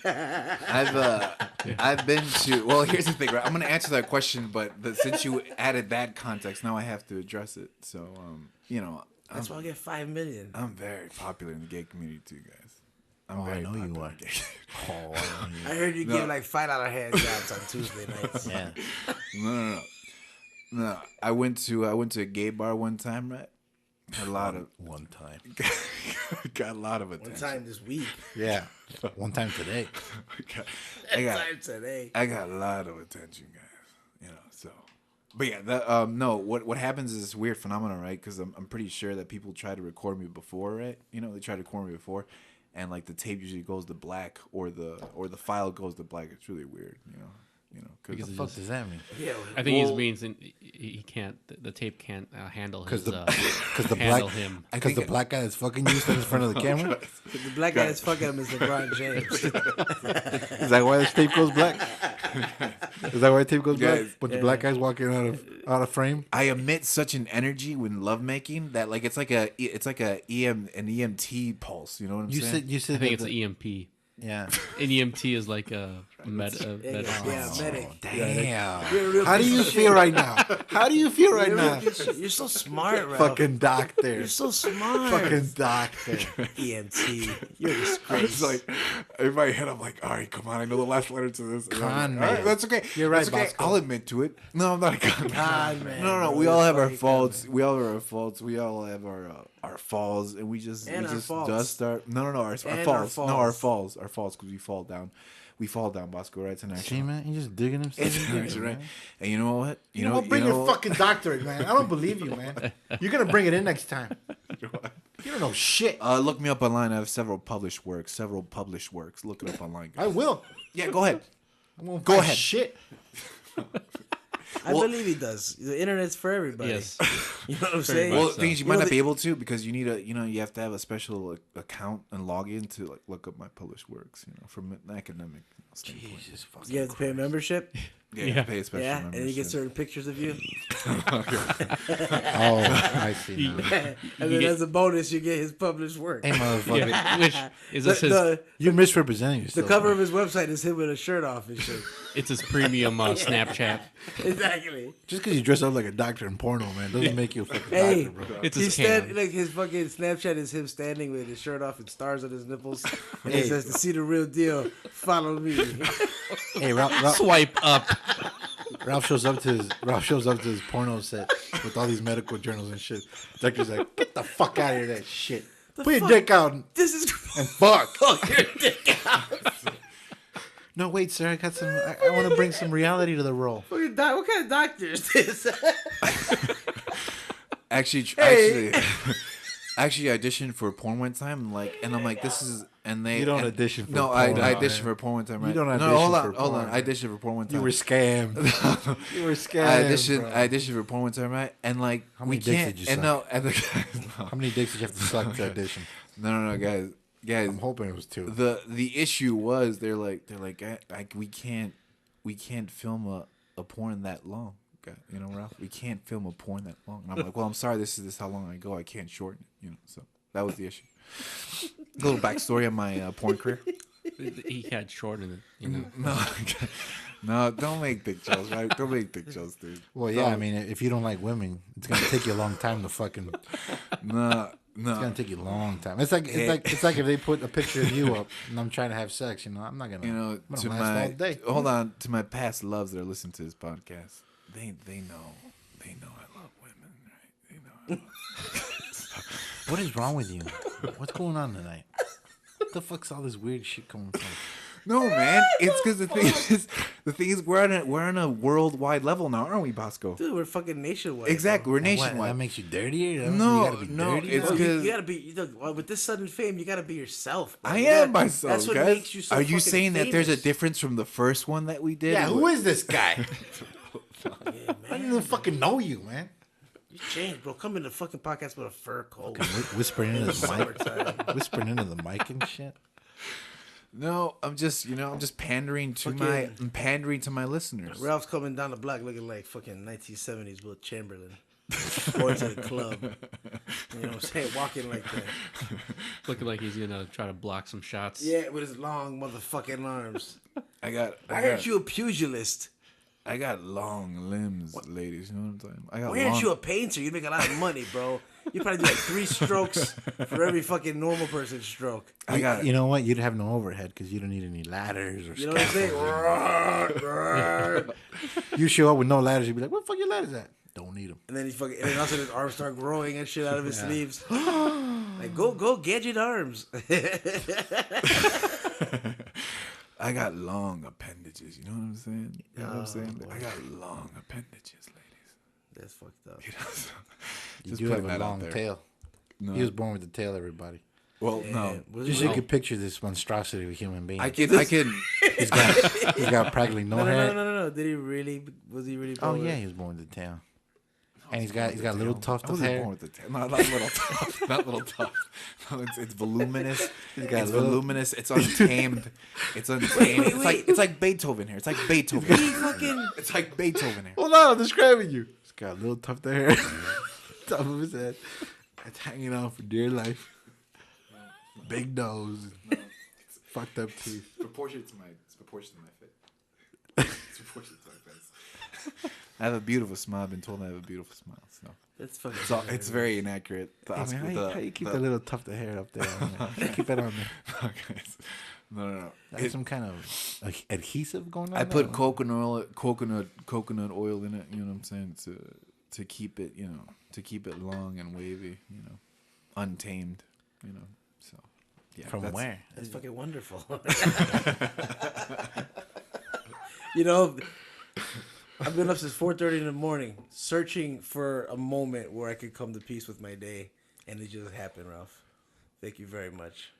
I've been to. Well, here's the thing, right? I'm gonna answer that question, but since you added that context, now I have to address it. So, you know, That's why I get 5 million. I'm very popular in the gay community too, guys. Oh, I know you popular are. in gay- Oh, I know I heard you give like $5 hand jobs on Tuesday nights. you. Yeah. No. I went to a gay bar one time, right? Had a lot of One time. got a lot of One attention. time this week. Yeah. One time today. I got Time today. I got a lot of attention, guys. You know, so. But yeah, no. What happens is this weird phenomenon, right? Because I'm pretty sure that people try to record me before, right? You know, they try to record me before, and like the tape usually goes to black, or the file goes to black. It's really weird, you know. What the fuck does that mean? Yeah. I think he means he can't. The tape can't handle his. Because the handle black, him. because the black guy that's fucking you stands in front of the camera. The black guy that's fucking him is LeBron James. Is that why this tape goes black? Is that why the tape goes black? Guys, Bunch of black guys walking out of frame. I emit such an energy when lovemaking that like it's like an EMT pulse. You know what I'm saying? You said I think that it's an EMP. yeah. An EMT is like a medic. Yeah, medic. Damn. You're a real How do piece you of feel right now? How do you feel right You're, a now? real piece of- you're so smart, Ralph. Fucking doctor. You're so smart. Fucking doctor. EMT. You're a It's disgrace. like in my head, I'm like, all right, come on, I know the last letter to this. And I'm Con like, all right, man. that's okay. You're right, That's okay. Bosco. I'll admit to it. No, I'm not a con man. God, man. No, bro, we you're all have our fucking faults. We all have our faults. We all have our falls, and we just And our faults. dust our our And falls. our No, our falls. falls because we fall down. We fall down, Bosco. Right? It's an See, action. man, you just digging him. It's an action, right? And you know what? You know what? Bring your fucking doctorate, man. I don't believe you, man. You're gonna bring it in next time. You don't know shit. Look me up online. I have several published works. Look it up online. I Guys. will. Yeah, go ahead. I won't Go find ahead. Shit. I believe he does. The internet's for everybody. Yes. You know what I'm Very saying? much Well, so. the thing is, you You might know, not the- be able to because you need you have to have a special account and login to like look up my published works. You know, from an academic standpoint. Jesus fucking. You have to pay a membership. Yeah, you have to pay a special Yeah, and you get membership. certain pictures of you. Oh, I see now. And then get- as a bonus, you get his published work. Hey, motherfucker. Yeah, which is this his? You're misrepresenting The yourself. cover of his website is him with a shirt off and shit. It's his premium Snapchat. Exactly. Just because you dress up like a doctor in porno, man, doesn't make you a fucking Hey, doctor, bro. It's he's his cam. like his fucking Snapchat is him standing with his shirt off and stars on his nipples, and Hey. it says, "To see the real deal, follow me." Hey, Ralph Swipe up. shows up to his porno set with all these medical journals and shit. Doctor's like, get the fuck out of here, that shit. Put your fuck? dick out and This is fuck. your dick out. No, wait, sir. I want to bring some reality to the role. What kind of doctor is this? Actually, Hey. actually auditioned for porn one time, and I'm like, this is, and they You don't and- audition for no, porn, I man. auditioned for porn one time, right? You don't no, audition hold on, for hold porn, on, I man. auditioned for porn one time. You were scammed. You were scammed. I auditioned for porn one time, right? And like, How we many dicks can't, did you and suck? no, and the How many dicks did you have to suck to audition? no, guys, I'm hoping it was 2. the issue was they're like we can't film a porn that long. You know, Ralph, we can't film a porn that long. And I'm like, well, I'm sorry, this is how long I go. I can't shorten it. You know, so that was the issue. little backstory on my porn career. He had short in it, you know. No, don't make big jokes, right? Don't make big jokes, dude. Well, yeah, I mean, if you don't like women, it's gonna take you a long time to fucking. No. It's gonna take you a long time. It's like if they put a picture of you up and I'm trying to have sex. You know, I'm not gonna. I'm gonna to last my all day. hold on to my past loves that are listening to this podcast. They know I love women, right? They know. What is wrong with you? What's going on tonight? What the fuck's all this weird shit coming from? No, man, it's because the thing is we're on a worldwide level now, aren't we, Bosco? Dude, we're fucking nationwide. Exactly, Bro. we're What, nationwide. that makes you dirtier? No, you gotta be no, dirty. it's Bro, because you gotta be with this sudden fame. You gotta be yourself. Bro. I You am gotta- myself. That's what guys. makes you so. Are you fucking saying that there's a famous. difference from the first one that we did? Yeah, who is this guy? Yeah, I man. don't even fucking know you, man. You changed, bro. Come in the fucking podcast with a fur coat. Whispering into the Summertime. mic, whispering into the mic and shit. No, I'm just pandering to my listeners. Ralph's coming down the block looking like fucking 1970s Will Chamberlain. Going to the club. You know what I'm saying? Walking like that. Looking like he's gonna try to block some shots. Yeah, with his long motherfucking arms. Why Why aren't you a pugilist? I got long limbs, ladies. You know what I'm saying? I got Why aren't you a painter? You make a lot of money, bro. You probably do like 3 strokes for every fucking normal person's stroke. You know what? You'd have no overhead because you don't need any ladders or You know what I'm saying? You show up with no ladders, you'd be like, "Where the fuck your ladders at?" Don't need them. And then and then also his arms start growing and shit out of his sleeves. Like go gadget arms. I got long appendages. You know what I'm saying? You know what I'm saying? I got long appendages, ladies. That's fucked up. You know, so You just do have putting a that out long there. tail. No. He was born with the tail, everybody. Well, Yeah. no. Was Just he- so you could picture this monstrosity of a human being. I can. He's got practically no No, hair. no. Did he really? Was he really? Oh born yeah, with- he was born with the tail. And he's got a little tuft I of wasn't hair. born with the tail. No, not little tuft. Not little tuft. No, it's voluminous. got It's a little- voluminous. It's untamed. It's untamed. Wait. It's like Beethoven here. It's like Beethoven. He fucking. It's like Beethoven here. Hold on, I'm describing you. He's got a little tuft of hair. Top of his head. It's hanging out for dear life. Big nose. Fucked up teeth. It's proportionate to my face. It's proportionate to my face. I have a beautiful smile. I've been told I have a beautiful smile. So That's fucking. it's very inaccurate. To Hey, ask man, with how you keep that little tuft of hair up there? Keep that on there. Okay. No. That's some kind of adhesive going on. I there? put coconut oil in it. You know what I'm saying? To keep it, to keep it long and wavy. Untamed. So yeah. From that's- where? That's fucking wonderful. You know, I've been up since 4:30 in the morning, searching for a moment where I could come to peace with my day, and it just happened, Ralph. Thank you very much.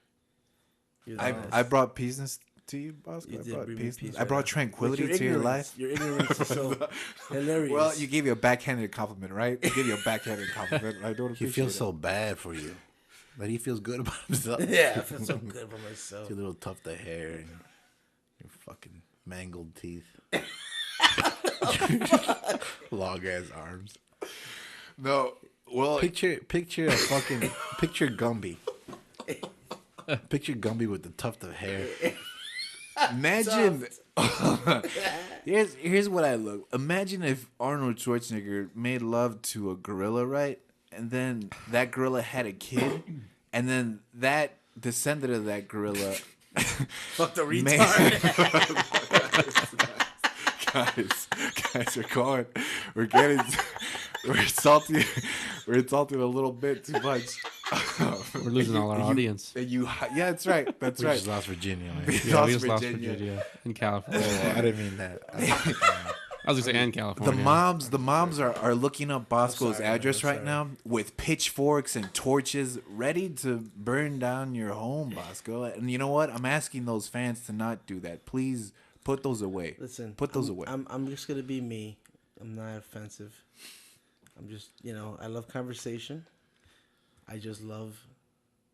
You're the best. I brought peaceness to you, Bosco. You I did brought bring me peace. peace I right brought now. tranquility With to your life. Your ignorance is so hilarious. Well, you gave me a backhanded compliment, right? You gave me a backhanded compliment. I don't He appreciate feels it. so bad for you, but he feels good about himself. Yeah, I feel so good for myself. Your little tuft of hair and your fucking mangled teeth. Long ass arms. No, well, Picture a fucking picture Gumby. Picture Gumby with the tuft of hair. imagine. here's what I look. Imagine if Arnold Schwarzenegger made love to a gorilla, right? And then that gorilla had a kid, and then that descendant of that gorilla. Fuck the Man. retard. guys are going. We're insulting a little bit too much. We're losing all our audience. Yeah, that's right. That's We right. just lost Virginia, man. We Yeah, lost we just lost Virginia. Virginia and California. I didn't mean that. I was gonna say and California. The moms are looking up Bosco's sorry, address man, I'm right now with pitchforks and torches, ready to burn down your home, Bosco. And you know what? I'm asking those fans to not do that. Please put those away. Listen, put those away. I'm just gonna be me. I'm not offensive. I'm just, I love conversation. I just love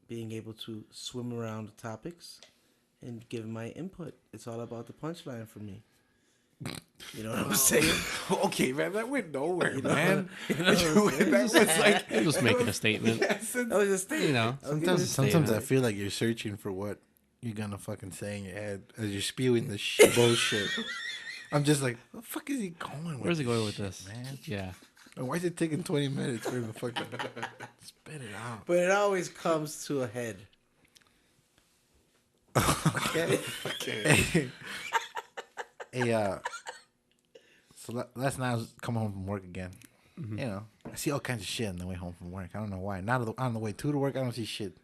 being able to swim around the topics and give my input. It's all about the punchline for me. You know what I'm saying? Okay, man, that went nowhere, man. You know what I'm saying? That was like I'm just making a statement. That was a statement. You know, Sometimes I feel like you're searching for what you're gonna fucking say in your head as you're spewing the bullshit. I'm just like, where the fuck is he going with Where's he this going with shit, this? man? Yeah. And why is it taking 20 minutes for him to fucking spit it out? But it always comes to a head. Okay. okay. Hey, so last night I was coming home from work again. You know, I see all kinds of shit on the way home from work. I don't know why. Not on the way to the work, I don't see shit.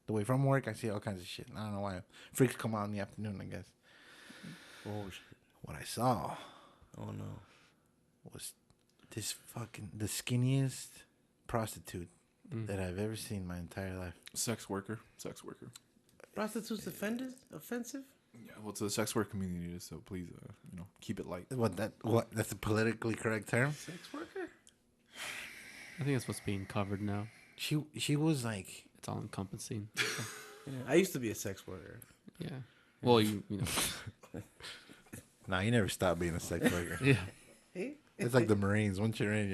The way from work, I see all kinds of shit. I don't know why. Freaks come out in the afternoon, I guess. Oh shit. What I saw Oh no. was this fucking the skinniest prostitute that I've ever seen in my entire life. Sex worker. Prostitutes offensive? Yeah, well, it's a sex work community, so please, keep it light. What? That's a politically correct term. Sex worker? I think that's what's being covered now. She was like, It's all encompassing. Yeah, I used to be a sex worker. Yeah. Well, you know. nah, you never stop being a sex worker. Yeah. It's like the Marines. Once you're in,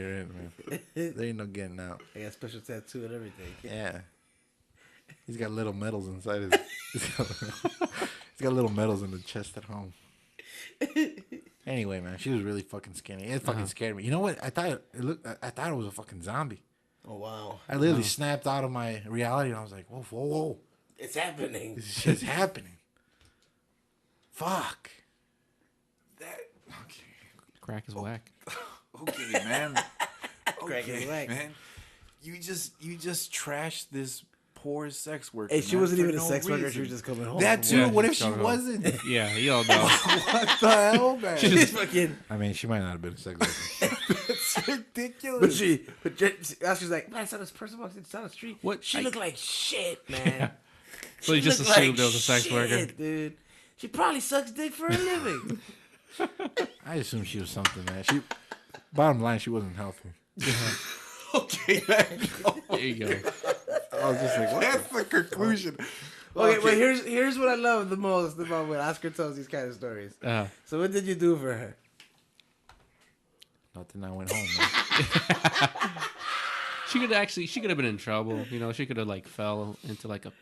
man. There ain't no getting out. I got a special tattoo and everything. Yeah. He's got little medals inside his. He's got little medals in the chest at home. Anyway, man, she was really fucking skinny. It fucking scared me. You know what? I thought it was a fucking zombie. Oh wow. I literally snapped out of my reality and I was like, whoa. It's happening. This shit's happening. Fuck. Okay. Crack is whack. Okay, man. Crack is whack. man. You just trashed this poor sex worker. Hey, she man, wasn't for even a no sex worker. reason. She was just coming home. That from too. work. What if she Coming home. wasn't? Yeah, you all know. What the hell, man? She's fucking. I mean, she might not have been a sex worker. It's ridiculous. But she's like, man, I saw this person walking down the street. What? She looked like shit, man. So you just looked assumed it was a sex shit, worker? dude. She probably sucks dick for a living. I assumed she was something, man. Bottom line, she wasn't healthy. Okay, man. There you go. I was just like, what? That's the conclusion. Okay, but here's what I love the most about when Oscar tells these kind of stories. So what did you do for her? Nothing. I went home, man. She could have been in trouble. You know, she could have like fell into like a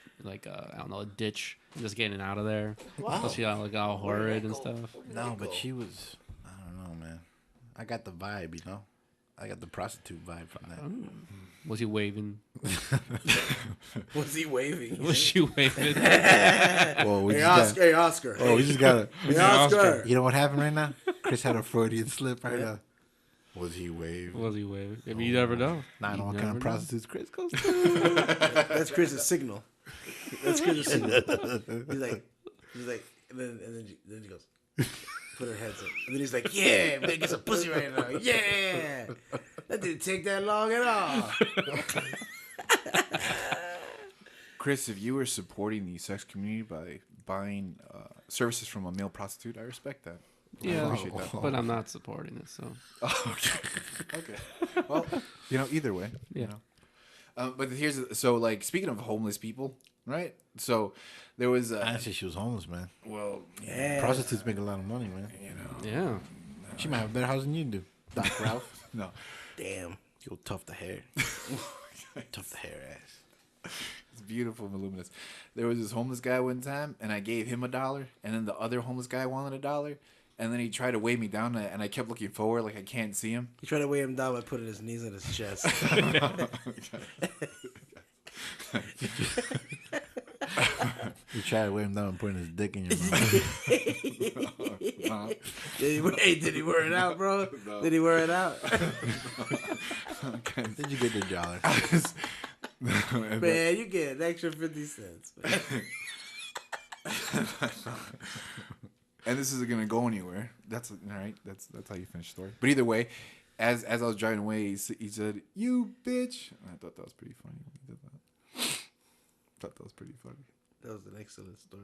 I don't know, a ditch, and just getting out of there. Wow. So she got like all horrid and stuff. No, but she was, I don't know, man. I got the vibe, you know? I got the prostitute vibe from that. Was he waving? Was he waving? Was she waving? Well, we Hey, just Oscar. Hey, Oscar. got, we just got Hey, Oscar. you know what happened right now? Chris had a Freudian slip right now. Was he waving? Was he waving? I mean, you never know. Nah, I know what kind of prostitutes Chris goes to. That's Chris's signal. That's Chris's signal. He's like, and then he goes, put her heads up, and then he's like, yeah, man, get some pussy right now, yeah. That didn't take that long at all. Chris, if you were supporting the sex community by buying services from a male prostitute, I respect that. I Yeah, appreciate that. but I'm not supporting it. So Okay. Well, either way. Yeah. But like speaking of homeless people, right? So there was Honestly, she was homeless, man. well, Yeah. Prostitutes make a lot of money, man. yeah, She might have a better house than you do. Doc Ralph. no, Damn. You'll tough the hair. Tough the hair ass. it's beautiful and voluminous. There was this homeless guy one time, and I gave him $1, and then the other homeless guy wanted $1, and then he tried to weigh me down, and I kept looking forward like I can't see him. He tried to weigh him down by putting his knees on his chest. You try to weigh him down and putting his dick in your mouth. Did he wear it out, bro? No. Did he wear it out? Did you get the dollar? Man, you get an extra 50 cents. Man. And this isn't gonna go anywhere. That's all right. That's how you finish the story. But either way, as I was driving away, he said, "You bitch." And I thought that was pretty funny when he did that. Thought that was pretty funny. That was an excellent story.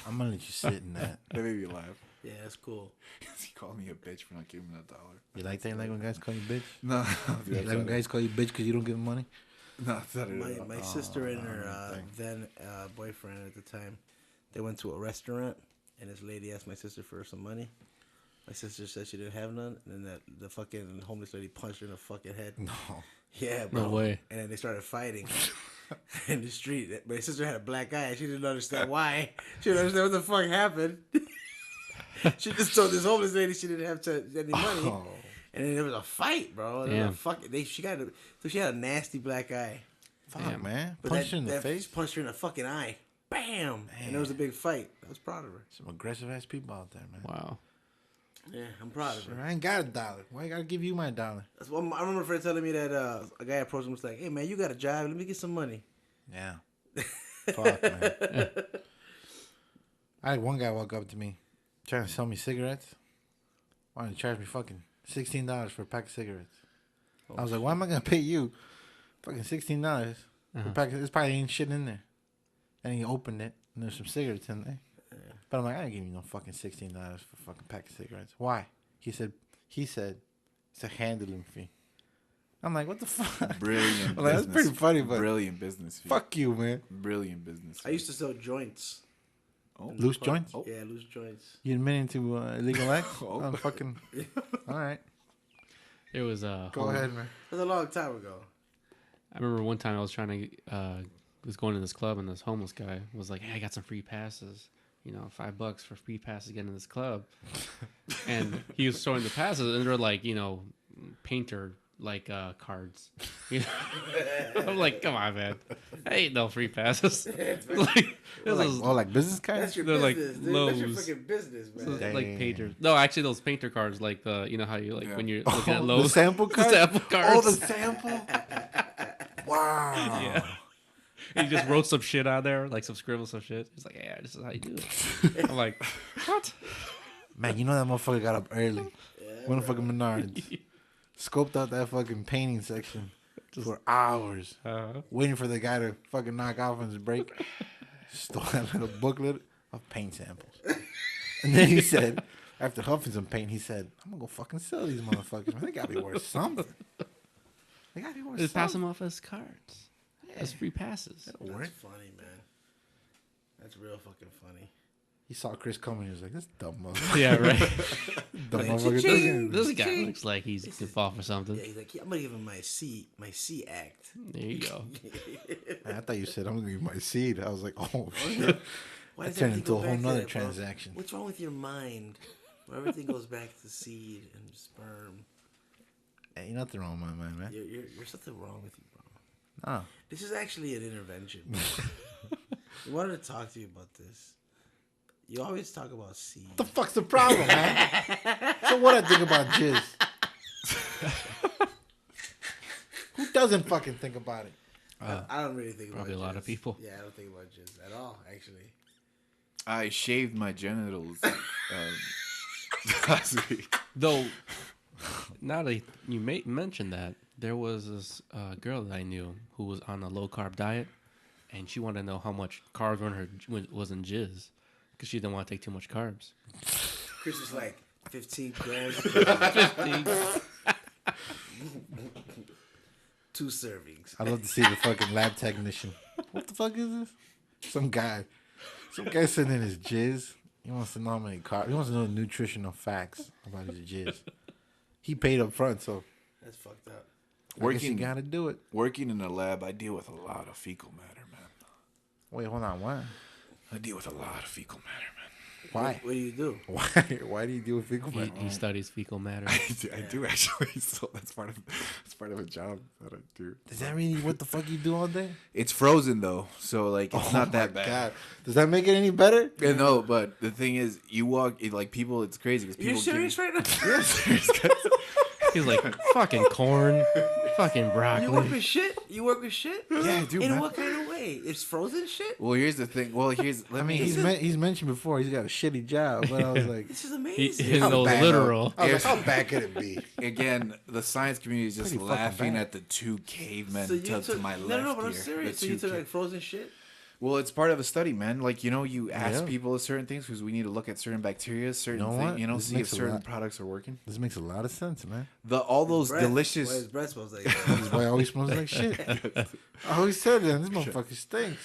I'm gonna let you sit in that. That made me laugh. Yeah, that's cool. He called me a bitch for not giving him $1. You like that? You like when guys call you bitch? No, You like when guys call you bitch because you don't give them money? no, that's not it. My sister and her then boyfriend at the time, they went to a restaurant, and this lady asked my sister for some money, My sister said she didn't have none, and then the fucking homeless lady punched her in the fucking head. No. Yeah, bro. No way. And then they started fighting in the street. But my sister had a black eye. She didn't understand why. She didn't understand what the fuck happened. She just told this homeless lady she didn't have any money. Oh. And then there was a fight, bro. Damn. She had a nasty black eye. Fuck, Damn. man. But Punched her in the face. Punched her in the fucking eye. Bam! And there was a big fight. I was proud of her. Some aggressive ass people out there, man. Wow. Yeah, I'm proud of her. I ain't got $1. Why I gotta give you my $1? That's what I remember a friend telling me that a guy approached him and was like, "Hey man, you got a job? Let me get some money." Yeah. Fuck, man. I had one guy walk up to me trying to sell me cigarettes. Wanted to charge me fucking $16 for a pack of cigarettes. I was like, why am I gonna pay you fucking $16 for a pack of, there's probably ain't shit in there. And he opened it and there's some cigarettes in there. But I'm like, I ain't giving you no fucking $16 for a fucking pack of cigarettes. Why? He said it's a handling fee. I'm like, what the fuck? Brilliant. I'm like, that's pretty funny, but brilliant business. Fee. fuck you, man. Brilliant business. I used to sell joints. Oh. Loose joints? Oh. Yeah, loose joints. You admitting to illegal acts? Oh. I'm fucking. All right. It was Go ahead, man. It was a long time ago. I remember one time I was trying to was going to this club and this homeless guy was like, "Hey, I got some free passes. You know, $5 for free passes to get into this club." And he was showing the passes, and they're like, you know, painter like cards. You know? I'm like, come on, man. I ain't no free passes. Like, this is Like business cards? That's your They're like business, dude. That's your Lowe's. fucking business, man. Dang. like painters. No, actually, those painter cards, like the, you know how you like when you're looking at The Lowe's. sample The card? sample cards. Oh, the sample? Wow. Yeah. He just wrote some shit on there, like some scribble some shit. He's like, "Yeah, this is how you do it." I'm like, "What?" Man, you know that motherfucker got up early. Went to fucking Menards. Scoped out that fucking painting section for hours. Waiting for the guy to fucking knock off on his break. Stole that little booklet of paint samples. And then he said, after huffing some paint, he said, I'm going to go fucking sell these motherfuckers. Man, they got to be worth something. They got to be worth Just pass something. them off as cards, as free passes. That's funny, man. That's real fucking funny. He saw Chris coming. He was like, this dumb motherfucker. Yeah, right. Dumb Like, motherfucker cha-ching. doesn't. This guy looks like he's gonna fall for something. Yeah, he's like, yeah, I'm gonna give him my C act. There you go. I thought you said, I'm going to give you my seed. I was like, oh, shit. Why That does turned everything into go a whole back to nother that, bro? transaction. What's wrong with your mind? Where everything goes back to seed and sperm. Ain't nothing wrong with my mind, man. You're something wrong with you, bro. No. This is actually an intervention. We wanted to talk to you about this. You always talk about seed. What the fuck's the problem, man? So what I think about jizz? Who doesn't fucking think about it? I don't really think about Probably a lot of jizz. people. Yeah, I don't think about jizz at all, actually. I shaved my genitals last week. Though, now that you mentioned that, there was this girl that I knew who was on a low carb diet, and she wanted to know how much carbs were in her was in jizz because she didn't want to take too much carbs. Chris is like 15 grams. 2 servings. I'd love to see the fucking lab technician. What the fuck is this? Some guy sitting in his jizz. He wants to know how many carbs. He wants to know the nutritional facts about his jizz. He paid up front, so That's fucked up. I guess you gotta do it. Working in a lab, I deal with a lot of fecal matter, man. Wait, hold on. Why? I deal with a lot of fecal matter, man. Why? What do you do? Why do you do a fecal matter? He studies fecal matter. I do actually. So that's part of a job that I do. Is that really what the fuck you do all day? It's frozen though, so like it's not that my bad. God. Does that make it any better? Yeah, no, but the thing is, you walk like people. It's crazy because people. You're serious right now? Yeah, serious. He's like, fucking corn, fucking broccoli. You work with shit? You work with shit? Yeah, I do, In man. what kind of way? It's frozen shit? Well, here's the thing. Well, he's. I mean, he's mentioned before he's got a shitty job, but I was like, This is He amazing. knows bad, literal. I was like, how bad could it be? again, the science community is just Pretty fucking laughing bad. at the 2 cavemen So you to my left no, but I'm here. serious. So The you two took like frozen shit? Well, it's part of a study, man. Like, you ask Yeah. people certain things because we need to look at certain bacteria, certain know things, what? This see if makes a certain lot- products are working. This makes a lot of sense, man. All those Breath. Why delicious. his breath smells like This is why it always smells like shit. I always said that. This motherfucker stinks.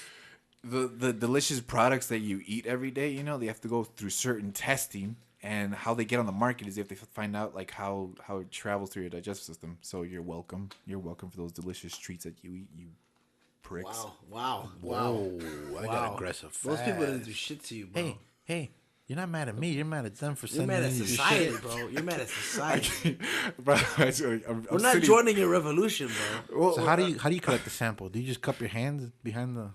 The delicious products that you eat every day, they have to go through certain testing And how they get on the market is if they find out like how it travels through your digestive system. So you're welcome. You're welcome for those delicious treats that you eat, you pricks. Wow. Whoa, I got aggressive fast. Those people didn't do shit to you, bro. Hey, you're not mad at me. You're mad at them for You're sending mad at in your society, shit. bro. You're mad at society. Bro, We're not joining your revolution, bro. Well, So how do you collect the sample? Do you just cup your hands behind the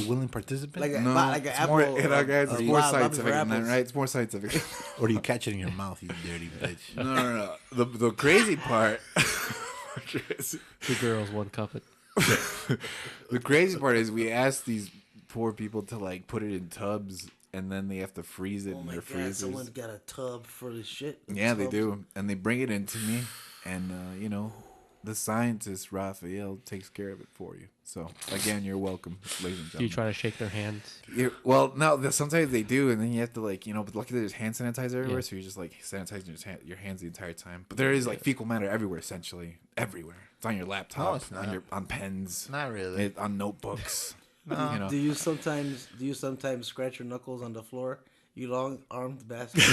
willing participant? Like No, like an it's apple. more, it's more scientific than that, apples. right? It's more scientific. Or do you catch it in your mouth, you dirty bitch? No. The crazy part. Two girls, one cup it. The crazy part is we asked these poor people to like put it in tubs, and then they have to freeze it Oh in my their god, freezers. someone's got a tub for the shit. Yeah, they Tubs. do, and they bring it into me, and the scientist Raphael takes care of it for you. So again, you're welcome, ladies and Do you gentlemen. try to shake their hands? Well, no, sometimes they do, and then you have to but luckily there's hand sanitizer everywhere, so you're just like sanitizing your hands the entire time. But there is like fecal matter everywhere, essentially everywhere. It's on your laptop, No, it's not. on pens, Not really. on notebooks. Do you sometimes scratch your knuckles on the floor? You long armed bastard.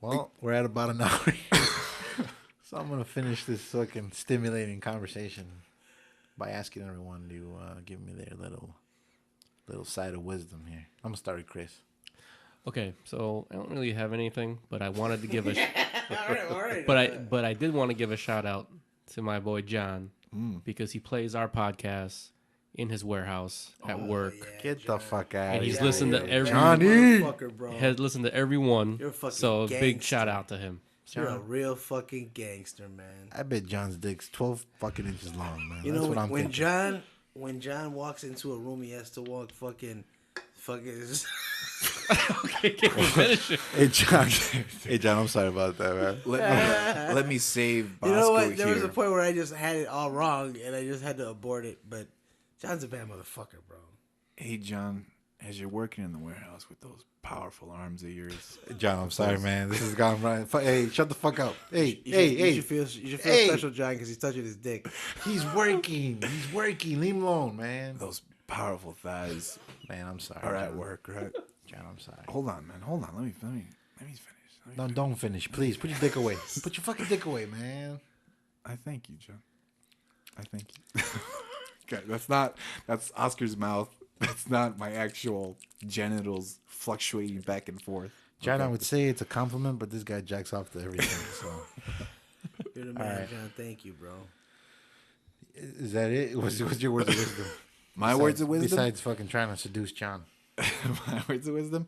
Well, we're at about an hour. So I'm gonna finish this fucking stimulating conversation by asking everyone to give me their little side of wisdom here. I'm gonna start with Chris. Okay, so I don't really have anything, but I wanted to give a all right. but I did want to give a shout out to my boy John because he plays our podcast in his warehouse at work. Get the fuck out And of he's here. listened to every motherfucker, bro. has listened to every one. You're a fucking So a big gangster. shout out to him. You're a real fucking gangster, man. I bet John's dick's 12 fucking inches long, man. You That's know what I'm when thinking. John walks into a room, he has to walk fucking. Okay, can you finish it? Hey John, I'm sorry about that, man. Let me save Bosco You know what? There here. was a point where I just had it all wrong, and I just had to abort it. But John's a bad motherfucker, bro. Hey, John, as you're working in the warehouse with those powerful arms of yours, John, I'm sorry, man. This has gone right. Hey, shut the fuck up. Hey, You should feel Hey. special, John, because he's touching his dick. He's working. He's working. Leave him alone, man. those powerful thighs Man, I'm sorry. are at John. work, right? John, I'm sorry. Hold on, man. Hold on. Let me finish. No, don't finish, please. Put your dick away. Put your fucking dick away, man. I thank you, John. I thank you. Okay, that's Oscar's mouth. That's not my actual genitals fluctuating back and forth. John, I would say it's a compliment, but this guy jacks off to everything. So, You're the man, right. John. Thank you, bro. is that it? What's your words of wisdom? My words of wisdom. Besides fucking trying to seduce John. My words of wisdom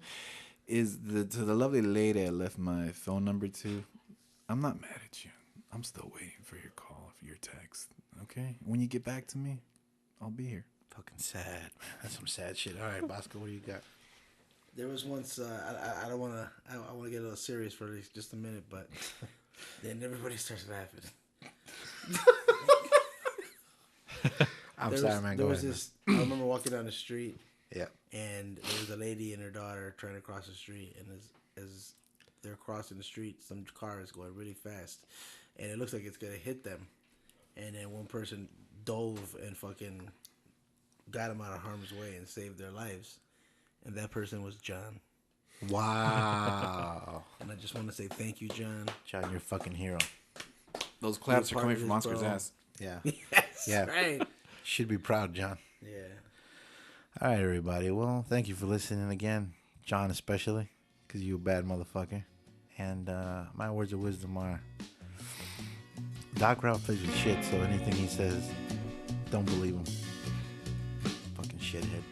is to the lovely lady I left my phone number to. I'm not mad at you. I'm still waiting for your call, for your text. Okay, when you get back to me, I'll be here. Fucking sad, man. That's some sad shit. All right, Bosco, what do you got? There was once I don't want to. I want to get a little serious for just a minute, but then everybody starts laughing. I'm There sorry, was- man. There Go was ahead. this. I remember walking down the street, Yeah. and there was a lady and her daughter trying to cross the street, and as they're crossing the street, some car is going really fast, and it looks like it's gonna hit them, and then one person dove and fucking got them out of harm's way and saved their lives, and that person was John. Wow. And I just want to say thank you, John. John, you're a fucking hero. Those claps are part coming of from this, Oscar's bro. ass. Yeah. Yes, Yeah. right. Should be proud, John. Yeah. All right, everybody. Well, thank you for listening again. John especially, because you a bad motherfucker. And my words of wisdom are, Doc Ralph is your shit, so anything he says, don't believe him. Fucking shithead.